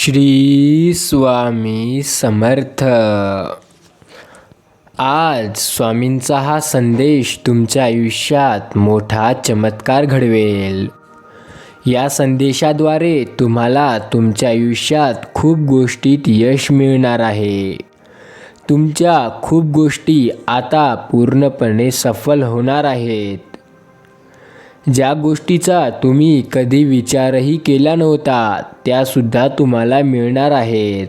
श्री स्वामी समर्थ. आज स्वामींचा हा संदेश तुमच्या आयुष्यात मोठा चमत्कार घडवेल. या संदेशाद्वारे तुम्हाला तुमच्या आयुष्यात खूप गोष्टीत यश मिळणार आहे. तुमच्या खूप गोष्टी आता पूर्णपणे सफल होणार आहेत. ज्या गोष्टीचा तुम्ही कधी विचारही केला नव्हता त्यासुद्धा तुम्हाला मिळणार आहेत.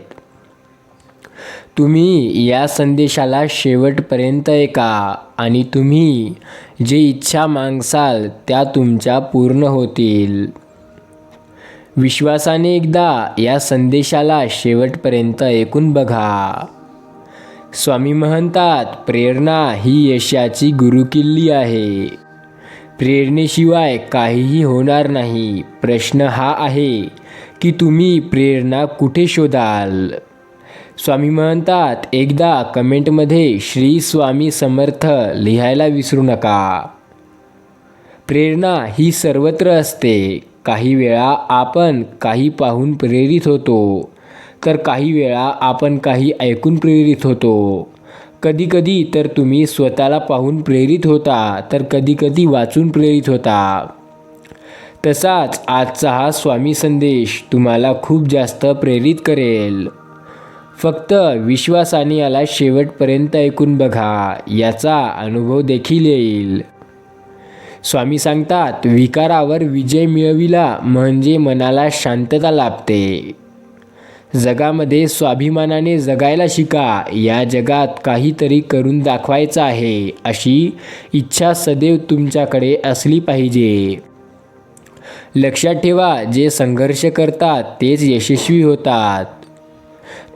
तुम्ही या संदेशाला शेवटपर्यंत ऐका आणि तुम्ही जे इच्छा मागसाल त्या तुमच्या पूर्ण होतील. विश्वासाने एकदा या संदेशाला शेवटपर्यंत ऐकून बघा. स्वामी म्हणतात, प्रेरणा ही यशाची गुरुकिल्ली आहे. प्रेरणेशिवाय काहीही होणार नाही. प्रश्न हा आहे की तुम्ही प्रेरणा कुठे शोधाल. स्वामी म्हणतात, एकदा कमेंटमध्ये श्री स्वामी समर्थ लिहायला विसरू नका. प्रेरणा ही सर्वत्र असते. काही वेळा आपण काही पाहून प्रेरित होतो, तर काही वेळा आपण काही ऐकून प्रेरित होतो. कधीकधी तर तुम्ही स्वतःला पाहून प्रेरित होता, तर कधीकधी वाचून प्रेरित होता. तसाच आजचा हा स्वामी संदेश तुम्हाला खूप जास्त प्रेरित करेल. फक्त विश्वासाने याला शेवटपर्यंत ऐकून बघा. याचा अनुभव देखील येईल. स्वामी सांगतात, विकारावर विजय मिळविला म्हणजे मनाला शांतता लाभते. जगामध्ये स्वाभिमानाने जगायला शिका. या जगात काहीतरी करून दाखवायचं आहे अशी इच्छा सदैव तुमच्याकडे असली पाहिजे. लक्षात ठेवा, जे संघर्ष करतात तेच यशस्वी होतात.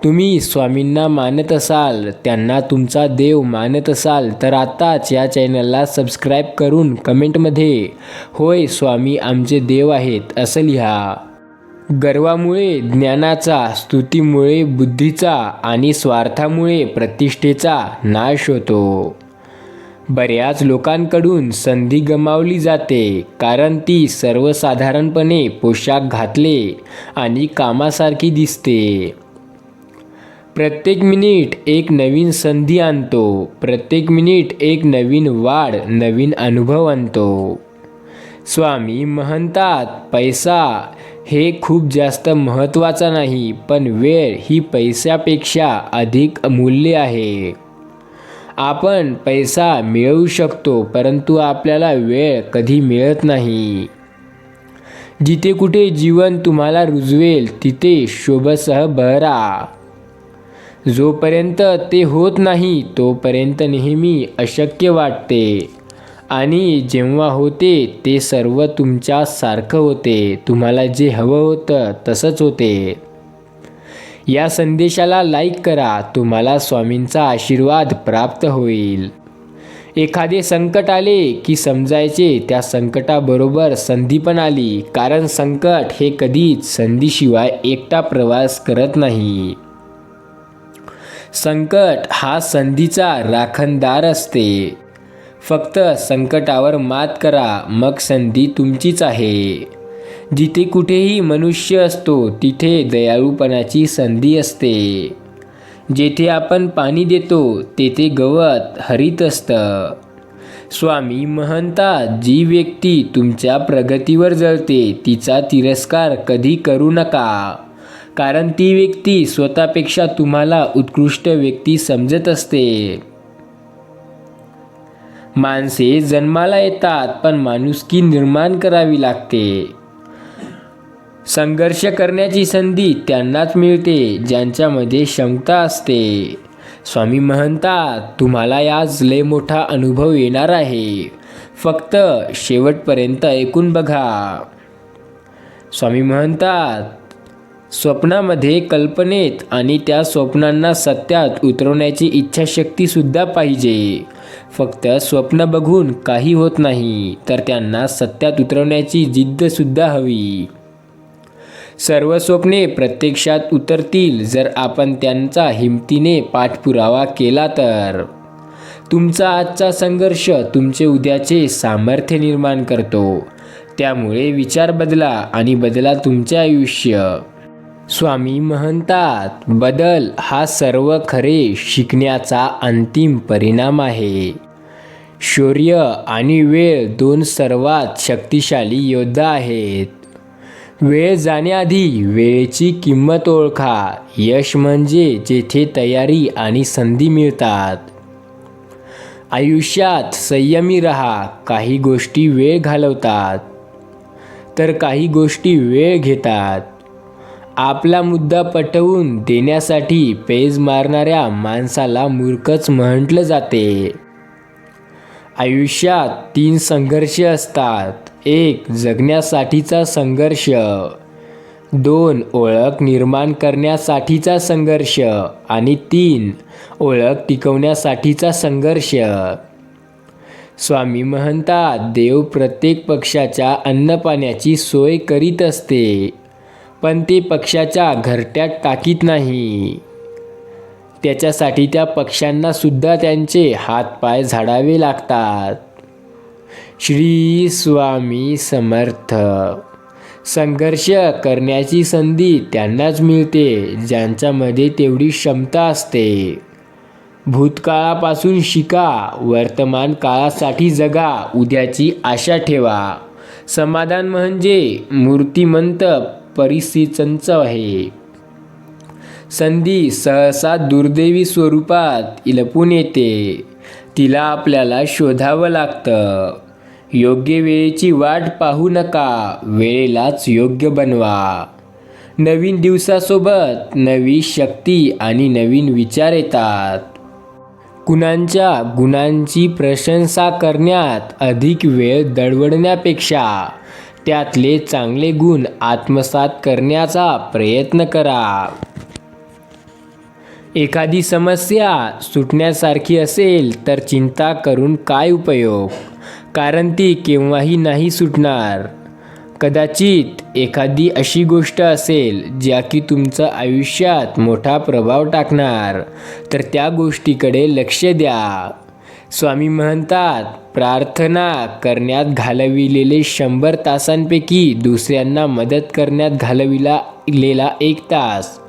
तुम्ही स्वामींना मानत असाल, त्यांना तुमचा देव मानत असाल तर आताच या चॅनलला सबस्क्राईब करून कमेंटमध्ये होय स्वामी आमचे देव आहेत असं लिहा. गर्वामुळे ज्ञानाचा, स्तुतीमुळे बुद्धीचा आणि स्वार्थामुळे प्रतिष्ठेचा नाश होतो. बऱ्याच लोकांकडून संधी गमावली जाते कारण ती सर्वसाधारणपणे पोशाख घातले आणि कामासारखी दिसते. प्रत्येक मिनिट एक नवीन संधी आणतो. प्रत्येक मिनिट एक नवीन वाढ, नवीन अनुभव आणतो. स्वामी म्हणतात, पैसा हे खूप जास्त महत्त्वाचा नाही, पण वेळ ही पैशापेक्षा अधिक अमूल्य आहे. आपण पैसा मिळवू शकतो, परंतु आपल्याला वेळ कधी मिळत नाही. जिथे कुठे जीवन तुम्हाला रुजवेल तिथे शोभेसह बहरा. जोपर्यंत ते होत नाही तोपर्यंत नेहमी अशक्य वाटते, आणि जेव्हा होते ते सर्व तुमच्या सारखं होते. तुम्हाला जे हवं होतं तसंच होते. या संदेशाला लाईक करा. तुम्हाला स्वामींचा आशीर्वाद प्राप्त होईल. एखादे संकट आले की समजायचे त्या संकटाबरोबर संधी पण आली, कारण संकट हे कधीच संधीशिवाय एकटा प्रवास करत नाही. संकट हा संधीचा राखणदार असते. फक्त संकटावर मात करा, मग संधी तुमचीच आहे. जिथे कुठेही मनुष्य असतो तिथे दयाळूपणाची संधी असते. जेथे आपण पाणी देतो तेथे गवत हरित असतं. स्वामी म्हणतात, जी व्यक्ती तुमच्या प्रगतीवर जळते तिचा तिरस्कार कधी करू नका, कारण ती व्यक्ती स्वतःपेक्षा तुम्हाला उत्कृष्ट व्यक्ती समजत असते. माणसे जन्माला येतात, पण माणुसकी निर्माण करावी लागते. संघर्ष करण्याची संधी त्यांनाच मिळते ज्यांच्यामध्ये क्षमता असते. स्वामी म्हणतात, तुम्हाला आज लय मोठा अनुभव येणार आहे. फक्त शेवटपर्यंत ऐकून बघा. स्वामी म्हणतात, स्वप्नामध्ये, कल्पनेत आणि त्या स्वप्नांना सत्यात उतरवण्याची इच्छाशक्तीसुद्धा पाहिजे. फक्त स्वप्न बघून काही होत नाही, तर त्यांना सत्यात उतरवण्याची जिद्दसुद्धा हवी. सर्व स्वप्ने प्रत्यक्षात उतरतील जर आपण त्यांचा हिमतीने पाठपुरावा केला तर. तुमचा आजचा संघर्ष तुमचे उद्याचे सामर्थ्य निर्माण करतो. त्यामुळे विचार बदला आणि बदला तुमचे आयुष्य. स्वामी म्हणतात, बदल हा सर्व खरे शिकण्याचा अंतिम परिणाम आहे. शौर्य आणि वेळ दोन सर्वात शक्तिशाली योद्धा आहेत. वेळ जाण्याआधी वेळेची किंमत ओळखा. यश म्हणजे जेथे तयारी आणि संधी मिळतात. आयुष्यात संयमी राहा. काही गोष्टी वेळ घालवतात, तर काही गोष्टी वेळ घेतात. आपला मुद्दा पटवून देण्यासाठी पेज मारणाऱ्या माणसाला मूर्खच म्हटलं जाते. आयुष्यात 3 संघर्ष असतात. 1. जगण्यासाठीचा संघर्ष. 2. ओळख निर्माण करण्यासाठीचा संघर्ष. आणि 3. ओळख टिकवण्यासाठीचा संघर्ष. स्वामी म्हणतात, देव प्रत्येक पक्षाच्या अन्नपाण्याची सोय करीत असते, पण ते पक्षाच्या घरट्यात टाकीत नाही. त्याच्यासाठी त्या पक्ष्यांना सुद्धा त्यांचे हातपाय झाडावे लागतात. श्री स्वामी समर्थ. संघर्ष करण्याची संधी त्यांनाच मिळते ज्यांच्यामध्ये तेवढी क्षमता असते. भूतकाळापासून शिका. वर्तमान काळासाठी जगा. उद्याची आशा ठेवा. समाधान म्हणजे मूर्तिमंत परिस्थितीचं आहे. संधी सहसा दुर्दैवी स्वरूपात लपून येते. तिला आपल्याला शोधावं लागतं. योग्य वेळेची वाट पाहू नका. वेळेलाच योग्य बनवा. नवीन दिवसासोबत नवी शक्ती आणि नवीन विचार येतात. कुणाच्या गुणांची प्रशंसा करण्यात अधिक वेळ दडवण्यापेक्षा त्यातले चांगले गुण आत्मसात करण्याचा प्रयत्न करा. एखादी समस्या सुटण्यासारखी असेल तर चिंता करून काय उपयोग, कारण ती केव्हाही नाही सुटणार. कदाचित एखादी अशी गोष्ट असेल ज्या की तुमच्या आयुष्यात मोठा प्रभाव टाकणार, तर त्या गोष्टीकडे लक्ष द्या. स्वामी म्हणतात, प्रार्थना करण्यात घालविलेले 100 तासांपैकी दुसऱ्यांना मदत करण्यात घालविलेला 1 तास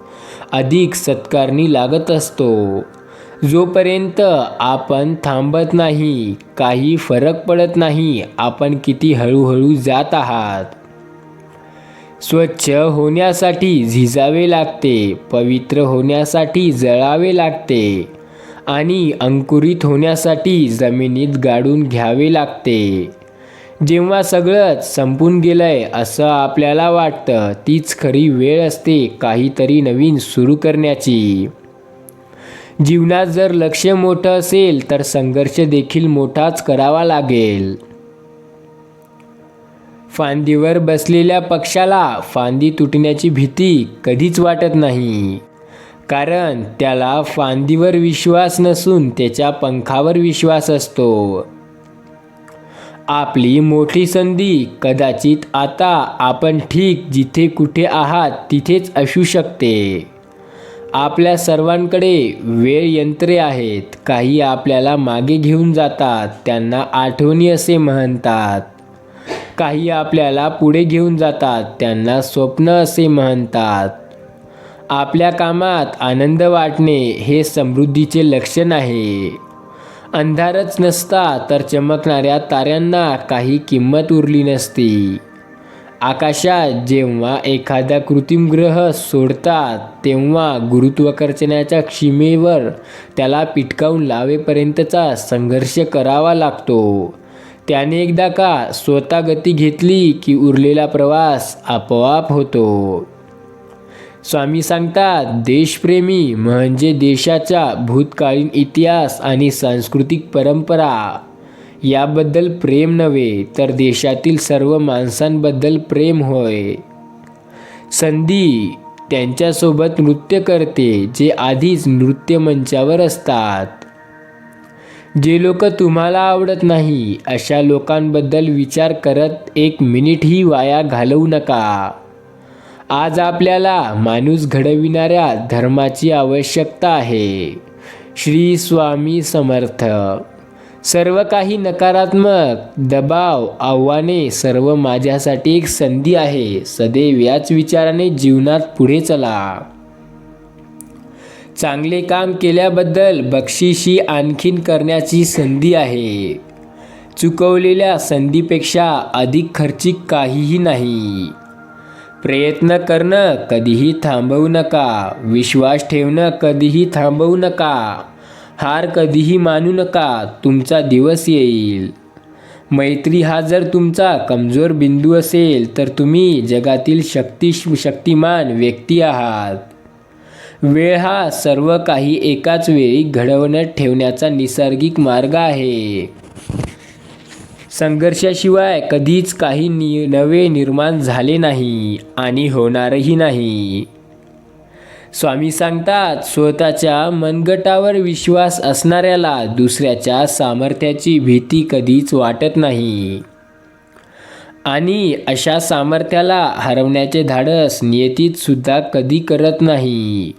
अधिक सत्कारणी लागत असतो. जोपर्यंत आपण थांबत नाही, काही फरक पडत नाही आपण किती हळूहळू जात आहात. स्वच्छ होण्यासाठी झिजावे लागते, पवित्र होण्यासाठी जळावे लागते आणि अंकुरित होण्यासाठी जमिनीत गाडून घ्यावे लागते. जेव्हा सगळंच संपून गेलंय असं आपल्याला वाटतं, तीच खरी वेळ असते काहीतरी नवीन सुरू करण्याची. जीवनात जर लक्ष्य मोठं असेल तर संघर्ष देखील मोठाच करावा लागेल. फांदीवर बसलेल्या पक्षाला फांदी तुटण्याची भीती कधीच वाटत नाही, कारण त्याला फांदीवर विश्वास नसून त्याच्या पंखावर विश्वास असतो. आपली मोठी संधी कदाचित आता आपण ठीक जिथे कुठे आहात तिथेच असू शकते. आपल्या सर्वांकडे वेळ यंत्रे आहेत. काही आपल्याला मागे घेऊन जातात, त्यांना आठवणी असे म्हणतात. काही आपल्याला पुढे घेऊन जातात, त्यांना स्वप्न असे म्हणतात. आपल्या कामात आनंद वाटणे हे समृद्धीचे लक्षण आहे. अंधारच नसता तर चमकणाऱ्या ताऱ्यांना काही किंमत उरली नसती. आकाशात जेव्हा एखादा कृत्रिम ग्रह सोडतात तेव्हा गुरुत्वाकर्षणाच्या सीमेवर त्याला पिटकावून लावेपर्यंतचा संघर्ष करावा लागतो. त्याने एकदा का स्वतः गती घेतली की उरलेला प्रवास आपोआप होतो. स्वामी सांगतात, देशप्रेमी म्हणजे देशाचा भूतकालीन इतिहास आणि सांस्कृतिक परंपरा याबद्दल प्रेम नव्हे, तर देशातील सर्व माणसांबद्दल प्रेम होय. संधी त्यांच्यासोबत नृत्य करते जे आधीच नृत्य मंचावर असतात. जे लोक तुम्हाला आवडत नाही अशा लोकांबद्दल विचार करत 1 मिनिटही वाया घालवू नका. आज आपल्याला माणूस घडविणाऱ्या धर्माची आवश्यकता आहे. श्री स्वामी समर्थ. सर्व काही नकारात्मक, दबाव, आव्हाने सर्व माझ्यासाठी एक संधी आहे. सदैव याच विचाराने जीवनात पुढे चला. चांगले काम केल्याबद्दल बक्षिशी आणखीन करण्याची संधी आहे. चुकवलेल्या संधीपेक्षा अधिक खर्चिक काहीही नाही. प्रयत्न करणं कधीही थांबवू नका. विश्वास ठेवणं कधीही थांबवू नका. हार कधीही मानू नका. तुमचा दिवस येईल. मैत्री हा जर तुमचा कमजोर बिंदू असेल तर तुम्ही जगातील शक्तिमान व्यक्ती आहात. वेळ हा सर्व काही एकाच वेळी घडवून ठेवण्याचा नैसर्गिक मार्ग आहे. संघर्षाशिवाय कधीच काही नवे निर्माण झाले नाही आणि होणारही नाही. स्वामी सांगतात, स्वतःच्या मनगटावर विश्वास असणाऱ्याला दुसऱ्याच्या सामर्थ्याची भीती कधीच वाटत नाही आणि अशा सामर्थ्याला हरवण्याचे धाडस नियतीत सुद्धा कधी करत नाही.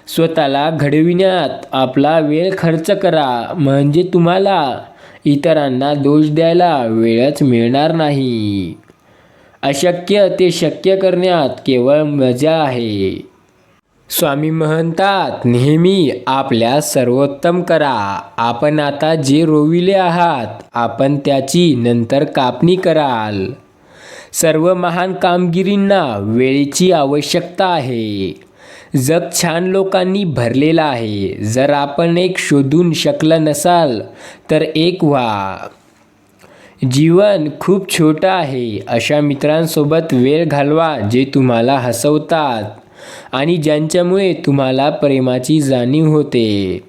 स्वतःला घडविण्यात आपला वेळ खर्च करा, म्हणजे तुम्हाला इतरांना दोष द्यायला वेळच मिळणार नाही. अशक्य ते शक्य करण्यात केवळ मजा आहे. स्वामी म्हणतात, नेहमी आपल्या सर्वोत्तम करा. आपण आता जे रोविले आहात, आपण त्याची नंतर कापणी कराल. सर्व महान कामगिरींना वेळेची आवश्यकता आहे. जग छान लोकांनी भरलेलं आहे. जर आपण एक शोधून शकलं नसाल तर एक व्हा. जीवन खूप छोटं आहे. अशा मित्रांसोबत वेळ घालवा जे तुम्हाला हसवतात आणि ज्यांच्यामुळे तुम्हाला प्रेमाची जाणीव होते.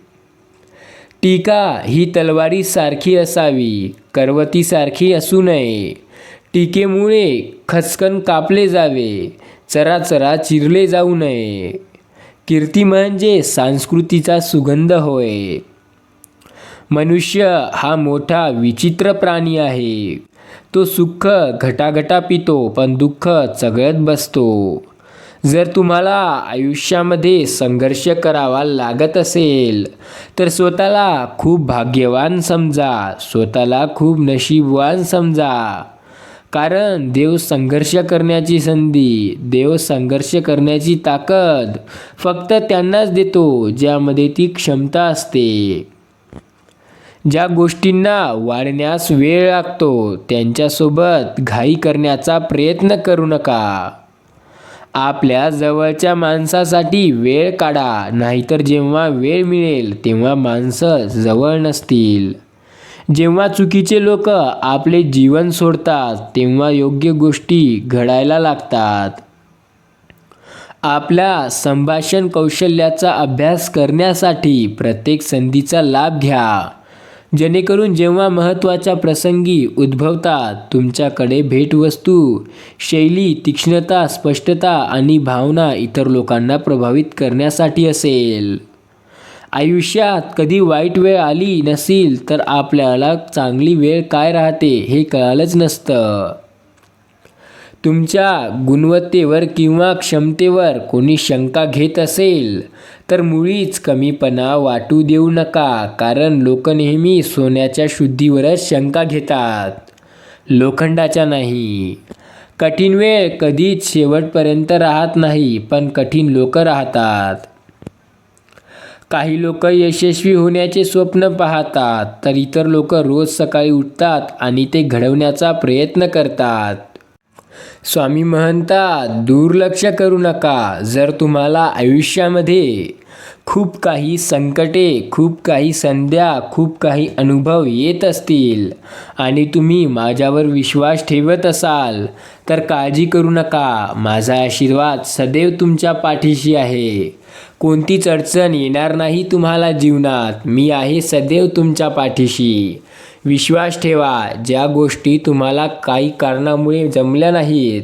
टीका ही तलवारीसारखी असावी, करवतीसारखी असू नये. टीकेमुळे खचकन कापले जावे, चराचरा चिरले जाऊ नये. कीर्ती म्हणजे संस्कृतीचा सुगंध होय. मनुष्य हा मोठा विचित्र प्राणी आहे. तो सुख घटाघटा पितो पण दुःख चघळत बसतो. जर तुम्हाला आयुष्यामध्ये संघर्ष करावा लागत असेल तर स्वतःला खूप भाग्यवान समजा. स्वतःला खूप नशीबवान समजा. कारण देव संघर्ष करण्याची संधी, देव संघर्ष करण्याची ताकद फक्त त्यांनाच देतो ज्यामध्ये ती क्षमता असते. ज्या गोष्टींना वाढण्यास वेळ लागतो त्यांच्यासोबत घाई करण्याचा प्रयत्न करू नका. आपल्या जवळच्या माणसासाठी वेळ काढा, नाहीतर जेव्हा वेळ मिळेल तेव्हा माणसं जवळ नसतील. जेव्हा चुकीचे लोक आपले जीवन सोडतात तेव्हा योग्य गोष्टी घडायला लागतात. आपल्या संभाषण कौशल्याचा अभ्यास करण्यासाठी प्रत्येक संधीचा लाभ घ्या, जेणेकरून जेव्हा महत्त्वाच्या प्रसंगी उद्भवतात तुमच्याकडे भेटवस्तू, शैली, तीक्ष्णता, स्पष्टता आणि भावना इतर लोकांना प्रभावित करण्यासाठी असेल. आयुष्यात कधी वाईट वेळ आली नसेल तर आपल्याला चांगली वेळ काय राहते हे कळालंच नसतं. तुमच्या गुणवत्तेवर किंवा क्षमतेवर कोणी शंका घेत असेल तर मुळीच कमीपणा वाटू देऊ नका. कारण लोक नेहमी सोन्याच्या शुद्धीवरच शंका घेतात, लोखंडाच्या नाही. कठीण वेळ कधीच शेवटपर्यंत राहत नाही, पण कठीण लोक राहतात. काही लोक यशस्वी होण्याचे स्वप्न पाहतात तर इतर लोक रोज सकाळी उठतात आणि ते घडवण्याचा प्रयत्न करतात. स्वामी म्हणतात, दुर्लक्ष करू नका. जर तुम्हाला आयुष्यामध्ये खूप काही संकटे, खूप काही संध्या, खूप काही अनुभव येत असतील आणि तुम्ही माझ्यावर विश्वास ठेवत असाल तर काळजी करू नका. माझा आशीर्वाद सदैव तुमच्या पाठीशी आहे. कोणतीच अडचण येणार नाही तुम्हाला जीवनात. मी आहे सदैव तुमच्या पाठीशी. विश्वास ठेवा. ज्या गोष्टी तुम्हाला काही कारणामुळे जमल्या नाहीत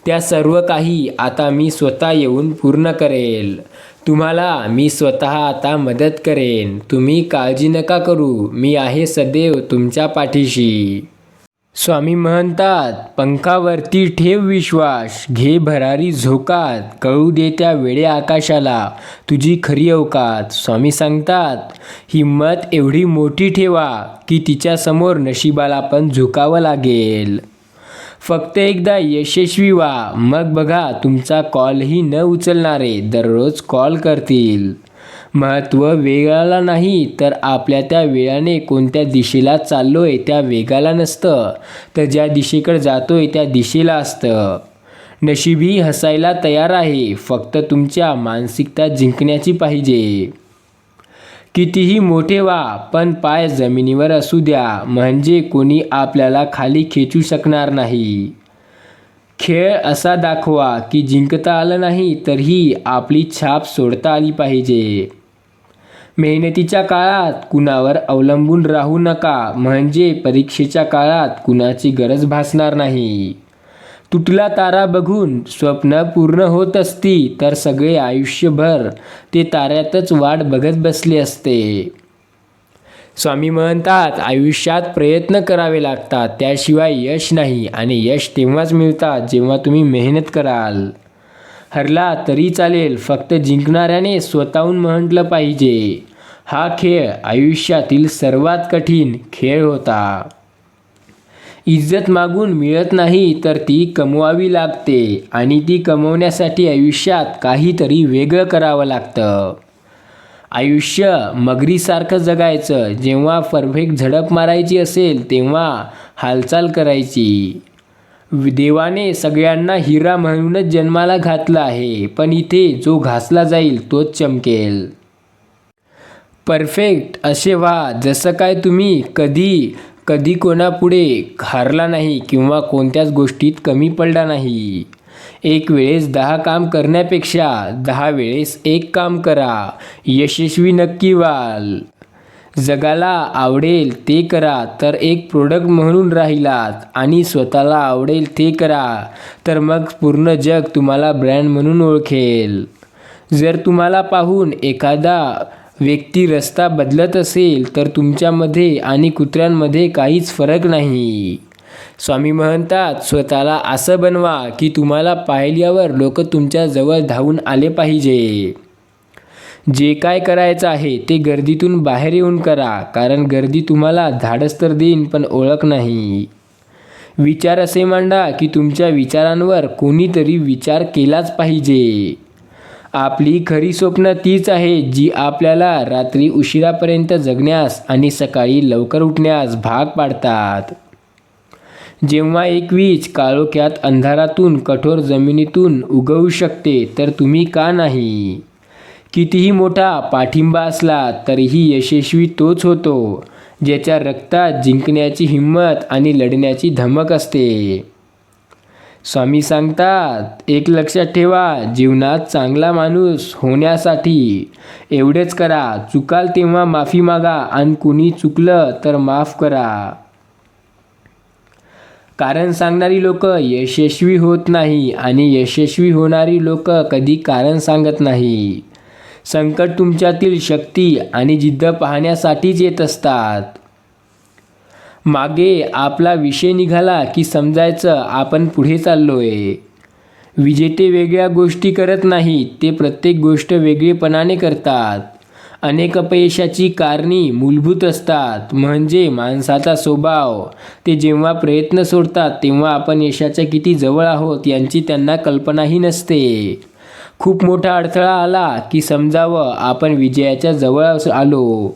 त्या सर्व काही आता मी स्वतः येऊन पूर्ण करेल. तुम्हाला मी स्वतः आता मदत करेन. तुम्ही काळजी नका करू. मी आहे सदैव तुमच्या पाठीशी. स्वामी म्हणतात, पंखावरती ठेव विश्वास, घे भरारी झोकात, कळू दे त्या वेडे आकाशाला तुझी खरी अवकात. स्वामी सांगतात, हिम्मत एवढी मोठी ठेवा की तिच्यासमोर नशिबाला पण झुकावं लागेल. फक्त एकदा यशस्वी व्हा, मग बघा तुमचा कॉलही न उचलणारे दररोज कॉल करतील. महत्त्व वेगाला नाही तर आपल्या त्या वेळाने कोणत्या दिशेला चाललोय त्या वेगाला नसतं, तर ज्या दिशेकडे जातोय त्या दिशेला असतं. नशीबही हसायला तयार आहे, फक्त तुमच्या मानसिकता जिंकण्याची पाहिजे. कितीही मोठे व्हा, पण पाय जमिनीवर असू द्या, म्हणजे कोणी आपल्याला खाली खेचू शकणार नाही. खेळ असा दाखवा की जिंकता आलं नाही तरीही आपली छाप सोडता आली पाहिजे. मेहनतीच्या काळात कुणावर अवलंबून राहू नका, म्हणजे परीक्षेच्या काळात कुणाची गरज भासणार नाही. तुटला तारा बघून स्वप्न पूर्ण होत असती तर सगळे आयुष्यभर ते ताऱ्यातच वाट बघत बसले असते. स्वामी म्हणतात, आयुष्यात प्रयत्न करावे लागतात, त्याशिवाय यश नाही, आणि यश तेव्हाच मिळतात जेव्हा तुम्ही मेहनत कराल. हरला तरी चालेल, फक्त जिंकणाऱ्याने स्वतःहून म्हटलं पाहिजे, हा खेळ आयुष्यातील सर्वात कठीण खेळ होता. इज्जत मागून मिळत नाही तर ती कमवावी लागते, आणि ती कमवण्यासाठी आयुष्यात काहीतरी वेगळं करावं लागतं. आयुष्य मगरीसारखं जगायचं, जेव्हा परफेक्ट झडप मारायची असेल तेव्हा हालचाल करायची. देवाने सगळ्यांना हिरा म्हणूनच जन्माला घातलं आहे, पण इथे जो घासला जाईल तोच चमकेल. परफेक्ट असे व्हा जसं काय तुम्ही कधी कोणापुढे हारला नाही किंवा कोणत्याच गोष्टीत कमी पडला नाही. एक वेळेस 10 काम करण्यापेक्षा 10 वेळेस एक काम करा, यशस्वी नक्की व्हाल. जगाला आवडेल ते करा तर एक प्रोडक्ट म्हणून राहिलात, आणि स्वतःला आवडेल ते करा तर मग पूर्ण जग तुम्हाला ब्रँड म्हणून ओळखेल. जर तुम्हाला पाहून एखादा व्यक्ती रस्ता बदलत असेल तर तुमच्यामध्ये आणि कुत्र्यांमध्ये काहीच फरक नाही. स्वामी म्हणतात, स्वतःला असं बनवा की तुम्हाला पाहिल्यावर लोक तुमच्या जवळ धावून आले पाहिजे. जे काय करायचं आहे ते गर्दीतून बाहेर येऊन करा, कारण गर्दी तुम्हाला धाडस तर देईन पण ओळख नाही. विचार असे मांडा की तुमच्या विचारांवर कोणीतरी विचार केलाच पाहिजे. आपली खरी स्वप्न तीच आहेत जी आपल्याला रात्री उशिरापर्यंत जगण्यास आणि सकाळी लवकर उठण्यास भाग पाडतात. जेव्हा एक वीज काळोख्यात अंधारातून कठोर जमिनीतून उगवू शकते तर तुम्ही का नाही? कितीही मोठा पाठिंबा असला तरीही यशस्वी तोच होतो ज्याच्या रक्तात जिंकण्याची हिंमत आणि लढण्याची धमक असते. स्वामी सांगतात, एक लक्षात ठेवा, जीवनात चांगला माणूस होण्यासाठी एवढेच करा, चुकाल तेव्हा माफी मागा आणि कुणी चुकलं तर माफ करा. कारण सांगणारी लोक यशस्वी होत नाही, आणि यशस्वी होणारी लोक कधी कारण सांगत नाही. संकट तुमच्यातील शक्ती आणि जिद्द पाहण्यासाठीच येत असतात. मागे आपला विषय निघाला की समजायचं आपण पुढे चाललोय. विजेते वेगळ्या गोष्टी करत नाहीत, ते प्रत्येक गोष्ट वेगळेपणाने करतात. अनेक अपयशाची कारणे मूलभूत असतात, म्हणजे माणसाचा स्वभाव. ते जेव्हा प्रयत्न सोडतात तेव्हा आपण यशाच्या किती जवळ आहोत यांची त्यांना कल्पनाही नसते. खूप मोठा अडथळा आला की समजावं आपण विजयाच्या जवळ आलो.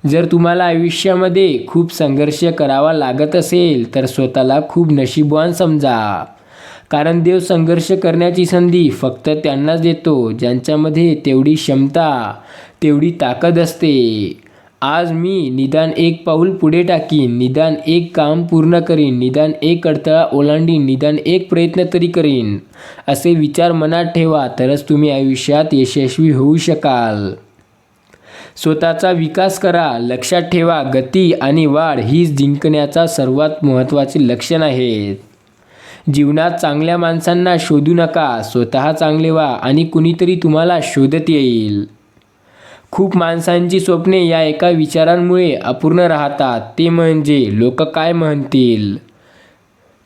जर तुम्हाला आयुष्यामध्ये खूप संघर्ष करावा लागत असेल तर स्वतःला खूप नशीबवान समजा, कारण देव संघर्ष करण्याची संधी फक्त त्यांनाच देतो ज्यांच्यामध्ये तेवढी क्षमता, तेवढी ताकद असते. आज मी निदान एक पाऊल पुढे टाकीन, निदान एक काम पूर्ण करीन, निदान एक अडथळा ओलांडीन, निदान एक प्रयत्न तरी करीन, असे विचार मनात ठेवा, तरच तुम्ही आयुष्यात यशस्वी होऊ शकाल. स्वतःचा विकास करा. लक्षात ठेवा, गती आणि वाढ हीच जिंकण्याचा सर्वात महत्त्वाचे लक्षण आहेत. जीवनात चांगल्या माणसांना शोधू नका, स्वतः चांगले व्हा आणि कुणीतरी तुम्हाला शोधत येईल. खूप माणसांची स्वप्ने या एका विचारांमुळे अपूर्ण राहतात, ते म्हणजे लोक काय म्हणतील.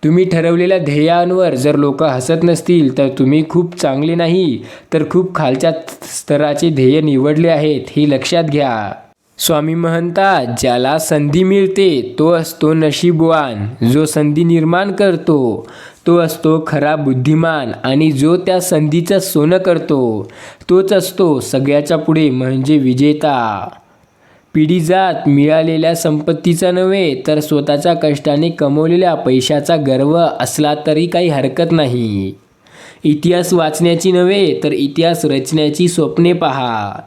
तुम्ही ठरवलेल्या ध्येयांवर जर लोक हसत नसतील तर तुम्ही खूप चांगले नाही तर खूप खालच्या स्तराचे ध्येय निवडले आहेत हे लक्षात घ्या. स्वामी म्हणतात, ज्याला संधी मिळते तो असतो नशीबवान. जो संधी निर्माण करतो तो असतो खरा बुद्धिमान आणि जो त्या संधीचं सोनं करतो तोच असतो सगळ्याच्या पुढे म्हणजे विजेता. पिढी जात मिळालेल्या संपत्तीचा नव्हे तर स्वतःच्या कष्टाने कमवलेल्या पैशाचा गर्व असला तरी काही हरकत नाही. इतिहास वाचण्याची नव्हे तर इतिहास रचण्याची स्वप्ने पहा.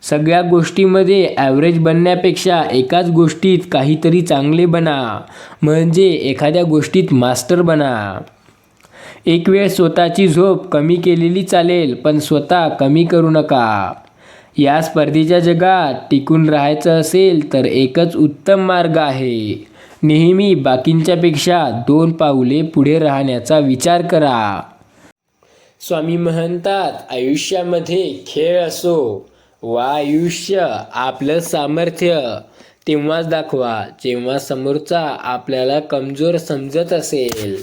सगळ्या गोष्टींमध्ये ॲव्हरेज बनण्यापेक्षा एकाच गोष्टीत काहीतरी चांगले बना, म्हणजे एखाद्या गोष्टीत मास्टर बना. एक वेळ स्वतःची झोप कमी केलेली चालेल पण स्वतः कमी करू नका. या स्पर्धेच्या जगात टिकून राहायचं असेल तर एकच उत्तम मार्ग आहे, नेहमी बाकींच्यापेक्षा 2 पाऊले पुढे राहण्याचा विचार करा. स्वामी म्हणतात, आयुष्यामध्ये खेळ असो वा आयुष्य आपलं सामर्थ्य तेव्हाच दाखवा जेव्हा समोरचा आपल्याला कमजोर समजत असेल.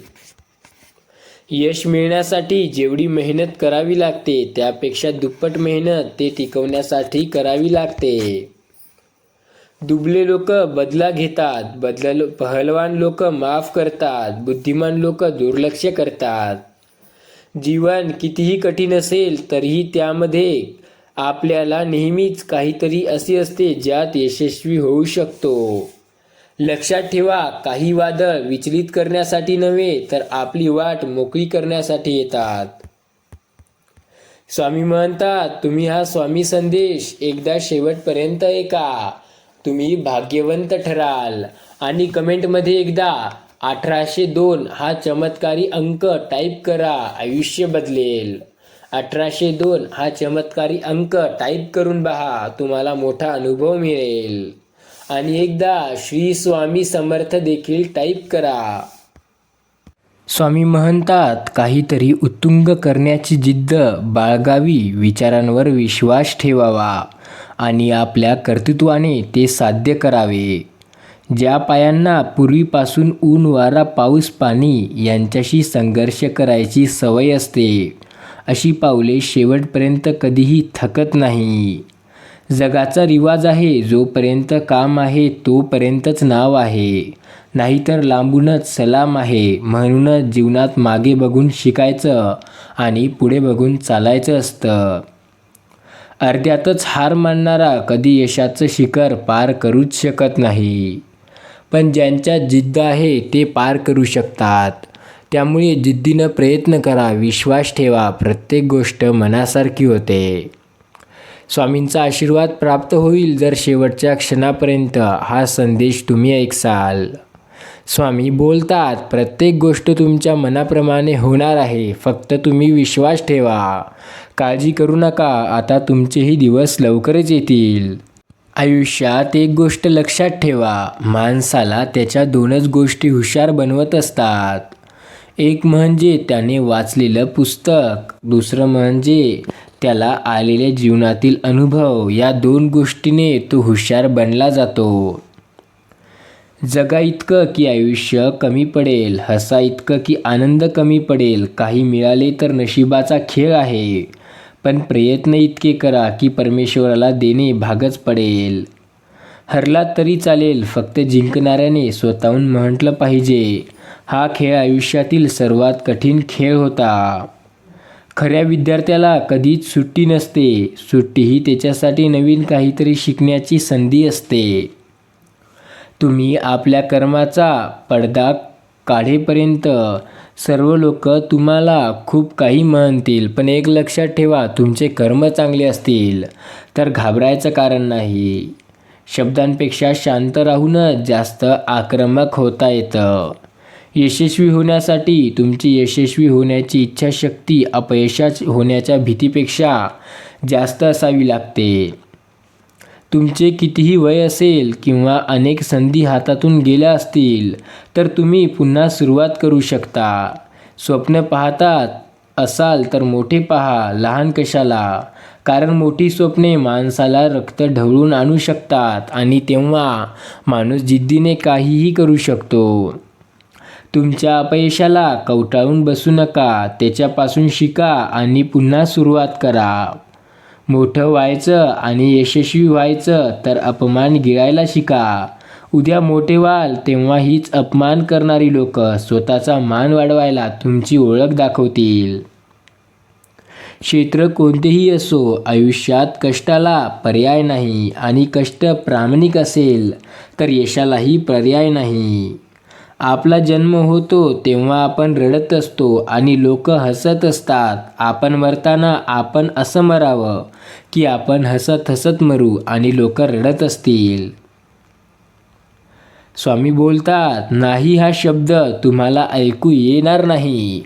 यश मिळण्यासाठी जेवढी मेहनत करावी लागते त्यापेक्षा दुप्पट मेहनत ते टिकवण्यासाठी करावी लागते. दुबळे लोक बदला घेतात, पहलवान लोक माफ करतात, बुद्धिमान लोक दुर्लक्ष करतात. जीवन कितीही कठीण असेल तरीही त्यामध्ये आपल्याला नेहमीच काहीतरी असे असते ज्यात यशस्वी होऊ शकतो. लक्षात ठेवा, काही वादळ विचलित करण्यासाठी नव्हे तर आपली वाट मोकळी करण्यासाठी येतात. स्वामी म्हणतात, तुम्ही हा स्वामी संदेश एकदा शेवटपर्यंत ऐका, तुम्ही भाग्यवंत ठराल. आणि कमेंटमध्ये एकदा 1802 हा चमत्कारी अंक टाईप करा, आयुष्य बदलेल. 1802 हा चमत्कारी अंक टाईप करून पहा, तुम्हाला मोठा अनुभव मिळेल. आणि एकदा श्री स्वामी समर्थ देखील टाईप करा. स्वामी म्हणतात, काहीतरी उत्तुंग करण्याची जिद्द बाळगावी, विचारांवर विश्वास ठेवावा आणि आपल्या कर्तृत्वाने ते साध्य करावे. ज्या पायांना पूर्वीपासून ऊन वारा पाऊस पाणी यांच्याशी संघर्ष करायची सवय असते अशी पावले शेवटपर्यंत कधीही थकत नाही. जगाचा रिवाज आहे, जोपर्यंत काम आहे तोपर्यंतच नाव आहे, नाहीतर लांबूनच सलाम आहे. म्हणूनच जीवनात मागे बघून शिकायचं आणि पुढे बघून चालायचं असतं. अर्ध्यातच हार मानणारा कधी यशाचं शिखर पार करूच शकत नाही, पण ज्यांच्यात जिद्द आहे ते पार करू शकतात. त्यामुळे जिद्दीनं प्रयत्न करा, विश्वास ठेवा, प्रत्येक गोष्ट मनासारखी होते. स्वामींचा आशीर्वाद प्राप्त होईल जर शेवटच्या क्षणापर्यंत हा संदेश तुम्ही ऐकसाल. स्वामी बोलतात, प्रत्येक गोष्ट तुमच्या मनाप्रमाणे होणार आहे, फक्त तुम्ही विश्वास ठेवा. काळजी करू नका, आता तुमचेही दिवस लवकरच येतील. आयुष्यात एक गोष्ट लक्षात ठेवा, माणसाला त्याच्या 2च गोष्टी हुशार बनवत असतात. एक म्हणजे त्याने वाचलेलं पुस्तक, दुसरं म्हणजे त्याला आलेल्या जीवनातील अनुभव. या 2 गोष्टीने तो हुशार बनला जातो. जगा इतकं की आयुष्य कमी पडेल, हसा इतकं की आनंद कमी पडेल. काही मिळाले तर नशिबाचा खेळ आहे, पण प्रयत्न इतके करा की परमेश्वराला देणे भागच पडेल. हरलात तरी चालेल, फक्त जिंकणाऱ्याने स्वतःहून म्हटलं पाहिजे, हा खेळ आयुष्यातील सर्वात कठीण खेळ होता. खऱ्या विद्यार्थ्याला कधीच सुट्टी नसते, सुट्टी ही त्याच्यासाठी नवीन काहीतरी शिकण्याची संधी असते. तुम्ही आपल्या कर्माचा पडदा काढेपर्यंत सर्व लोक तुम्हाला खूप काही म्हणतील, पण एक लक्षात ठेवा, तुमचे कर्म चांगले असतील तर घाबरायचं कारण नाही. शब्दांपेक्षा शांत राहूनच जास्त आक्रमक होता येतं. यशस्वी होण्यासाठी तुमची यशस्वी होण्याची इच्छाशक्ती अपयशात होण्याच्या भीतीपेक्षा जास्त असावी लागते. तुमचे कितीही वय असेल किंवा अनेक संधी हातातून गेल्या असतील तर तुम्ही पुन्हा सुरुवात करू शकता. स्वप्न पाहतात असाल तर मोठे पहा, लहान कशाला. कारण मोठी स्वप्ने माणसाला रक्त ढवळून आणू शकतात आणि तेव्हा माणूस जिद्दीने काहीही करू शकतो. तुमच्या अपयशाला कवटाळून बसू नका, त्याच्यापासून शिका आणि पुन्हा सुरुवात करा. मोठं व्हायचं आणि यशस्वी व्हायचं तर अपमान गिळायला शिका. उद्या मोठे व्हाल तेव्हा हीच अपमान करणारी लोक स्वतःचा मान वाढवायला तुमची ओळख दाखवतील. क्षेत्र कोणतेही असो, आयुष्यात कष्टाला पर्याय नाही आणि कष्ट प्रामाणिक असेल तर यशालाही पर्याय नाही. आपला जन्म होतो तेव्हा आपण रडत असतो आणि लोक हसत असतात. आपण मरताना आपण असं मरावं की आपण हसत हसत मरू आणि लोक रडत असतील. स्वामी बोलतात, नाही हा शब्द तुम्हाला ऐकू येणार नाही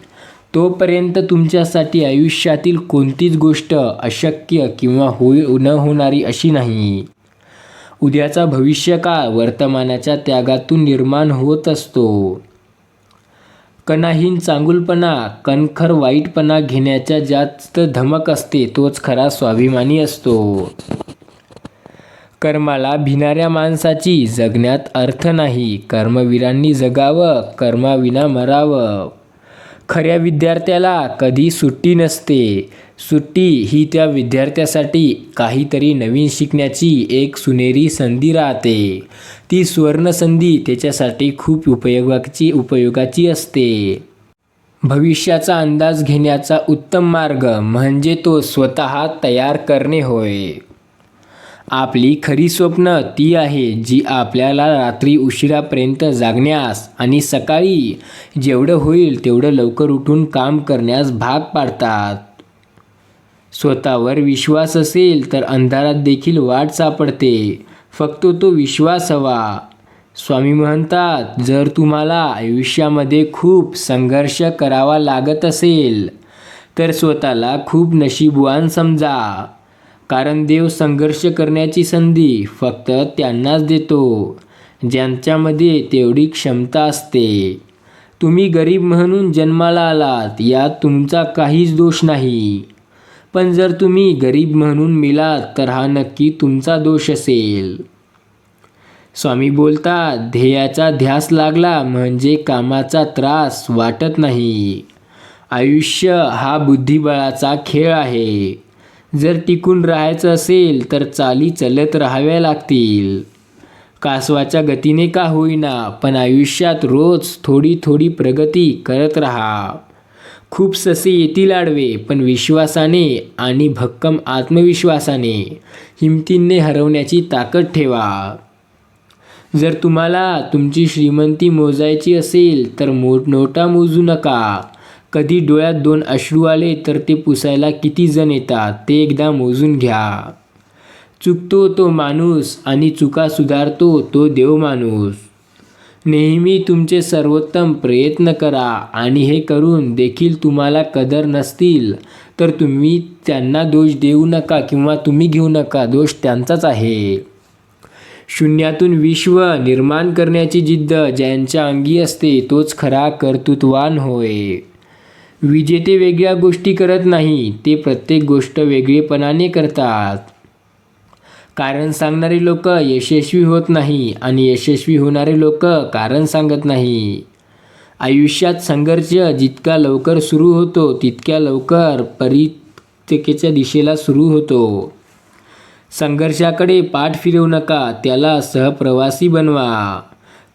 तोपर्यंत तुमच्यासाठी आयुष्यातील कोणतीच गोष्ट अशक्य किंवा न होणारी अशी नाही. उद्याचा भविष्यकाळ वर्तमानाच्या त्यागातून निर्माण होत असतो. कणाहीन चांगुलपणा, कणखर वाईटपणा घेण्याच्या जास्त धमक असते तोच खरा स्वाभिमानी असतो. कर्माला भिणाऱ्या माणसाची जगण्यात अर्थ नाही. कर्मवीरांनी जगावं, कर्माविना मरावं. खऱ्या विद्यार्थ्याला कधी सुट्टी नसते. सुट्टी ही त्या विद्यार्थ्यासाठी काहीतरी नवीन शिकण्याची एक सुनेरी संधी राहते. ती सुवर्णसंधी त्याच्यासाठी खूप उपयोगाची असते. भविष्याचा अंदाज घेण्याचा उत्तम मार्ग म्हणजे तो स्वतः तयार करणे होय. आपली खरी स्वप्न ती आहे जी आपल्याला रात्री उशिरापर्यंत जागण्यास आणि सकाळी जेवढं होईल तेवढं लवकर उठून काम करण्यास भाग पाडतात. स्वतःवर विश्वास असेल तर अंधारात देखील वाट सापडते, फक्त तो विश्वास हवा. स्वामी म्हणतात, जर तुम्हाला आयुष्यामध्ये खूप संघर्ष करावा लागत असेल तर स्वतःला खूप नशीबवान समजा. कारण देव संघर्ष करण्याची संधी फक्त त्यांनाच देतो ज्यांच्यामध्ये तेवढी क्षमता असते. तुम्ही गरीब म्हणून जन्माला आलात यात तुमचा काहीच दोष नाही. पण जर तुम्ही गरीब म्हणून मेलात तर हा नक्की तुमचा दोष असेल. स्वामी बोलतात, ध्येयाचा ध्यास लागला म्हणजे कामाचा त्रास वाटत नाही. आयुष्य हा बुद्धिबळाचा खेळ आहे. जर टिकून राहायचं असेल तर चाली चालत राहाव्या लागतील. कासवाच्या गतीने का होईना पण आयुष्यात रोज थोडी थोडी प्रगती करत राहा. खूप ससे येतील आडवे पण विश्वासाने आणि भक्कम आत्मविश्वासाने हिमतीने हरवण्याची ताकद ठेवा. जर तुम्हाला तुमची श्रीमंती मोजायची असेल तर नोटा मोजू नका. कधी डोळ्यात 2 अश्रू आले तर ते पुसायला किती जण येतात ते एकदा मोजून घ्या. चुकतो तो माणूस आणि चुका सुधारतो तो देव माणूस. नेहमी तुमचे सर्वोत्तम प्रयत्न करा आणि हे करून देखील तुम्हाला कदर नसतील तर तुम्ही त्यांना दोष देऊ नका किंवा तुम्ही घेऊ नका, दोष त्यांचाच आहे. शून्यातून विश्व निर्माण करण्याची जिद्द ज्यांच्या अंगी असते तोच खरा कर्तृत्ववान होय. विजेते वेगळ्या गोष्टी करत नाही, ते प्रत्येक गोष्ट वेगळेपणाने करतात. कारण सांगणारे लोक यशस्वी होत नाही आणि यशस्वी होणारे लोक कारण सांगत नाही. आयुष्यात संघर्ष जितका लवकर सुरू होतो तितक्या लवकर परित्यक्तेच्या दिशेला सुरू होतो. संघर्षाकडे पाठ फिरवू नका, त्याला सहप्रवासी बनवा.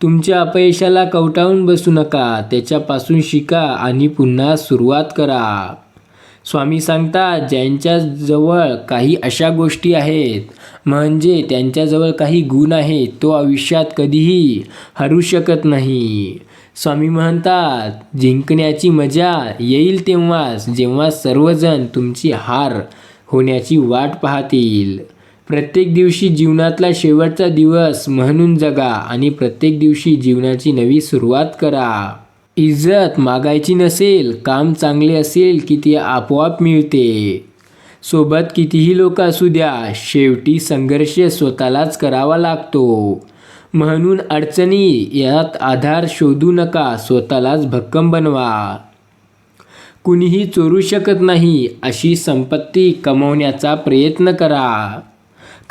तुमच्या अपयशाला कवटाळून बसू नका, त्याच्यापासून शिका आणि पुन्हा सुरुवात करा. स्वामी सांगतात, ज्यांच्याजवळ काही अशा गोष्टी आहेत म्हणजे त्यांच्याजवळ काही गुण आहेत तो आयुष्यात कधीही हरू शकत नाही. स्वामी म्हणतात, जिंकण्याची मजा येईल तेव्हाच जेव्हा सर्वजण तुमची हार होण्याची वाट पाहतील. प्रत्येक दिवशी जीवनातला शेवटचा दिवस म्हणून जगा आणि प्रत्येक दिवशी जीवनाची नवी सुरुवात करा. इज्जत मागायची नसेल, काम चांगले असेल की ती आपोआप मिळते. सोबत कितीही लोक असू द्या, शेवटी संघर्ष स्वतःलाच करावा लागतो. म्हणून अडचणी यात आधार शोधू नका, स्वतःलाच भक्कम बनवा. कुणीही चोरू शकत नाही अशी संपत्ती कमवण्याचा प्रयत्न करा.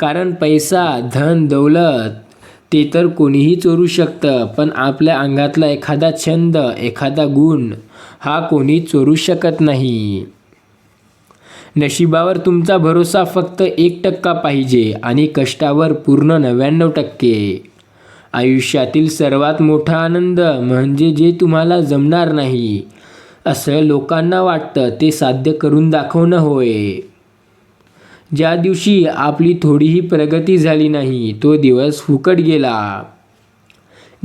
कारण पैसा, धन, दौलत ते तर कोणीही चोरू शकतं, पण आपल्या अंगातला एखादा छंद, एखादा गुण हा कोणी चोरू शकत नाही. नशिबावर तुमचा भरोसा फक्त 1% पाहिजे आणि कष्टावर पूर्ण 99%. आयुष्यातील सर्वात मोठा आनंद म्हणजे जे तुम्हाला जमणार नाही असं लोकांना वाटतं ते साध्य करून दाखवणं होय. ज्या दिवशी आपली थोडीही प्रगती झाली नाही तो दिवस फुकट गेला.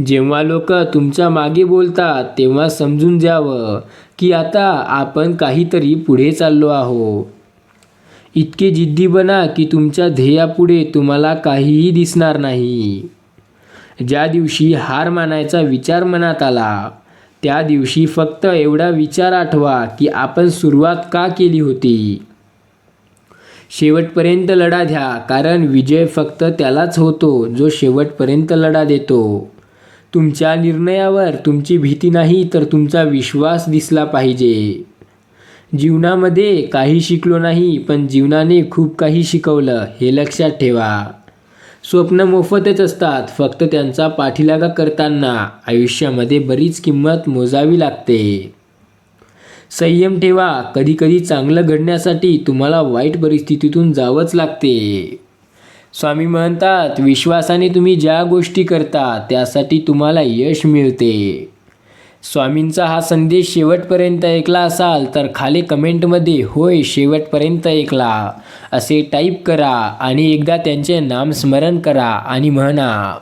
जेव्हा लोक तुमच्या मागे बोलतात तेव्हा समजून जावं की आता आपण काहीतरी पुढे चाललो आहोत. इतके जिद्दी बना की तुमच्या ध्येयापुढे तुम्हाला काहीही दिसणार नाही. ज्या दिवशी हार मानायचा विचार मनात आला त्या दिवशी फक्त एवढा विचार आठवा की आपण सुरुवात का केली होती. शेवटपर्यंत लढा द्या, कारण विजय फक्त त्यालाच होतो जो शेवटपर्यंत लढा देतो. तुमच्या निर्णयावर तुमची भीती नाही तर तुमचा विश्वास दिसला पाहिजे. जीवनामध्ये काही शिकलो नाही पण जीवनाने खूप काही शिकवलं हे लक्षात ठेवा. स्वप्न मोफतच असतात, फक्त त्यांचा पाठीलागा करताना आयुष्यामध्ये बरीच किंमत मोजावी लागते. संयम ठेवा, कधीकधी चांगलं घडण्यासाठी तुम्हाला वाईट परिस्थितीतून जावंच लागते. स्वामी म्हणतात, विश्वासाने तुम्ही ज्या गोष्टी करता त्यासाठी तुम्हाला यश मिळते. स्वामींचा हा संदेश शेवटपर्यंत ऐकला असाल तर खाली कमेंटमध्ये होय शेवटपर्यंत ऐकला असे टाईप करा आणि एकदा त्यांचे नामस्मरण करा आणि म्हणा,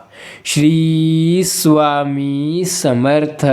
श्री स्वामी समर्थ.